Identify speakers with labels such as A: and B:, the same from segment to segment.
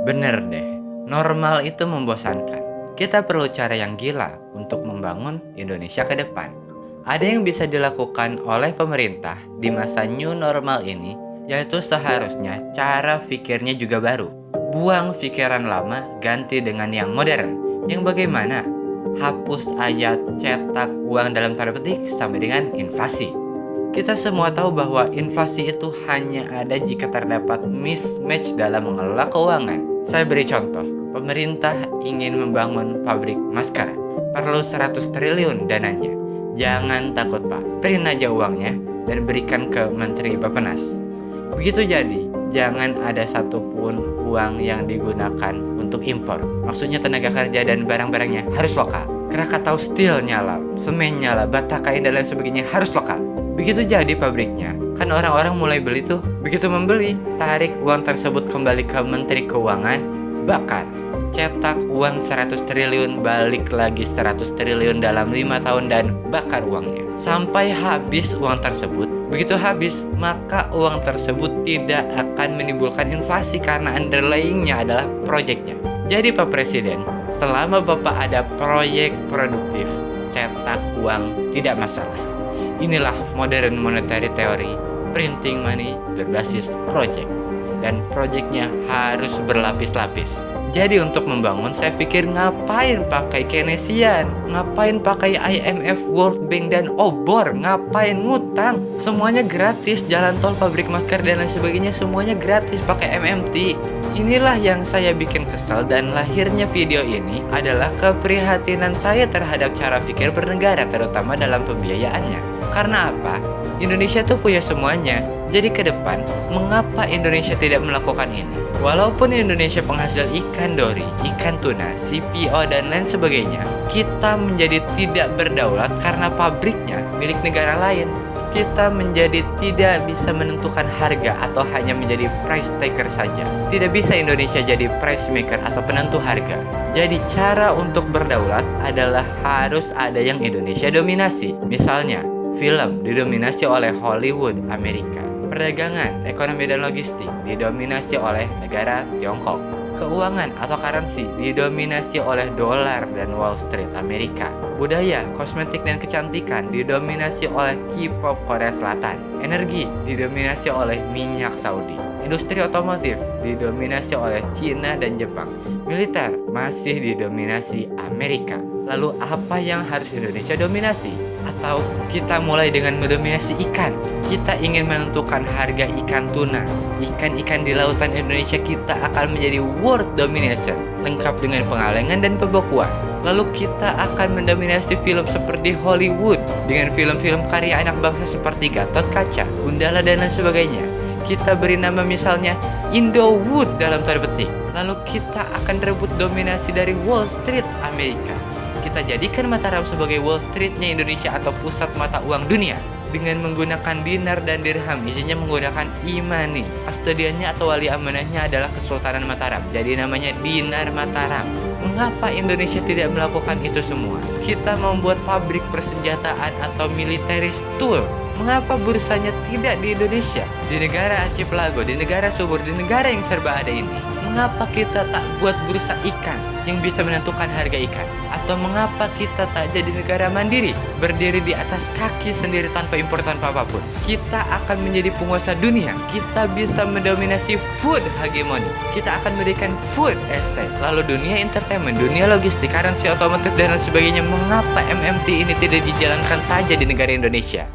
A: Bener deh, normal itu membosankan. Kita perlu cara yang gila untuk membangun Indonesia ke depan. Ada yang bisa dilakukan oleh pemerintah di masa new normal ini, yaitu seharusnya cara pikirnya juga baru. Buang pikiran lama, ganti dengan yang modern. Yang bagaimana? Hapus ayat cetak uang dalam tanda petik sampai dengan invasi. Kita semua tahu bahwa invasi itu hanya ada jika terdapat mismatch dalam mengelola keuangan. Saya beri contoh, pemerintah ingin membangun pabrik masker. Perlu 100 triliun dananya. Jangan takut Pak, print aja uangnya dan berikan ke Menteri Bappenas. Begitu jadi, jangan ada satupun uang yang digunakan untuk impor. Maksudnya tenaga kerja dan barang-barangnya harus lokal. Krakatau Steel nyala, semen nyala, bata kain dan lain sebagainya harus lokal. Begitu jadi pabriknya, kan orang-orang mulai beli tuh. Begitu membeli, tarik uang tersebut kembali ke Menteri Keuangan, bakar. Cetak uang 100 triliun, balik lagi 100 triliun dalam 5 tahun dan bakar uangnya. Sampai habis uang tersebut. Begitu habis, maka uang tersebut tidak akan menimbulkan inflasi karena underlyingnya adalah proyeknya. Jadi Pak Presiden, selama Bapak ada proyek produktif, cetak uang tidak masalah. Inilah modern monetary theory, printing money berbasis project. Dan proyeknya harus berlapis-lapis. Jadi untuk membangun, saya pikir ngapain pakai Keynesian, ngapain pakai IMF, World Bank, dan obor, ngapain ngutang. Semuanya gratis, jalan tol, pabrik masker, dan lain sebagainya semuanya gratis pakai MMT. Inilah yang saya bikin kesal, dan lahirnya video ini adalah keprihatinan saya terhadap cara pikir bernegara, terutama dalam pembiayaannya. Karena apa? Indonesia tuh punya semuanya. Jadi ke depan, mengapa Indonesia tidak melakukan ini? Walaupun Indonesia penghasil ikan dori, ikan tuna, CPO, dan lain sebagainya, kita menjadi tidak berdaulat karena pabriknya milik negara lain. Kita menjadi tidak bisa menentukan harga atau hanya menjadi price taker saja. Tidak bisa Indonesia jadi price maker atau penentu harga. Jadi cara untuk berdaulat adalah harus ada yang Indonesia dominasi. Misalnya, film didominasi oleh Hollywood, Amerika. Perdagangan, ekonomi dan logistik didominasi oleh negara Tiongkok. Keuangan atau currency didominasi oleh dolar dan Wall Street, Amerika. Budaya, kosmetik dan kecantikan didominasi oleh K-pop Korea Selatan. Energi didominasi oleh minyak Saudi. Industri otomotif didominasi oleh Cina dan Jepang. Militer masih didominasi Amerika. Lalu apa yang harus Indonesia dominasi? Atau kita mulai dengan mendominasi ikan? Kita ingin menentukan harga ikan tuna. Ikan-ikan di lautan Indonesia kita akan menjadi world domination, lengkap dengan pengalengan dan pembekuan. Lalu kita akan mendominasi film seperti Hollywood dengan film-film karya anak bangsa seperti Gatot Kaca, Gundala dan lain sebagainya. Kita beri nama misalnya Indowood dalam tanda petik. Lalu kita akan rebut dominasi dari Wall Street, Amerika. Kita jadikan Mataram sebagai Wall Street-nya Indonesia atau pusat mata uang dunia. Dengan menggunakan dinar dan dirham, isinya menggunakan e-money. Kastodiannya atau wali amanahnya adalah Kesultanan Mataram. Jadi namanya Dinar Mataram. Mengapa Indonesia tidak melakukan itu semua? Kita membuat pabrik persenjataan atau militaris tool. Mengapa bursanya tidak di Indonesia? Di negara archipelago, di negara subur, di negara yang serba ada ini. Mengapa kita tak buat bursa ikan yang bisa menentukan harga ikan? Atau mengapa kita tak jadi negara mandiri, berdiri di atas kaki sendiri tanpa impor tanpa apapun? Kita akan menjadi penguasa dunia. Kita bisa mendominasi food hegemony. Kita akan memberikan food estate. Lalu dunia entertainment, dunia logistik, currency otomotif dan lain sebagainya. Mengapa MMT ini tidak dijalankan saja di negara Indonesia?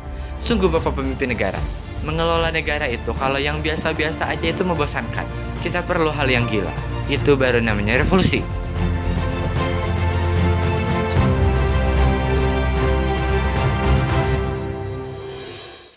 A: Sungguh Bapak pemimpin negara, mengelola negara itu kalau yang biasa-biasa aja itu membosankan. Kita perlu hal yang gila. Itu baru namanya revolusi.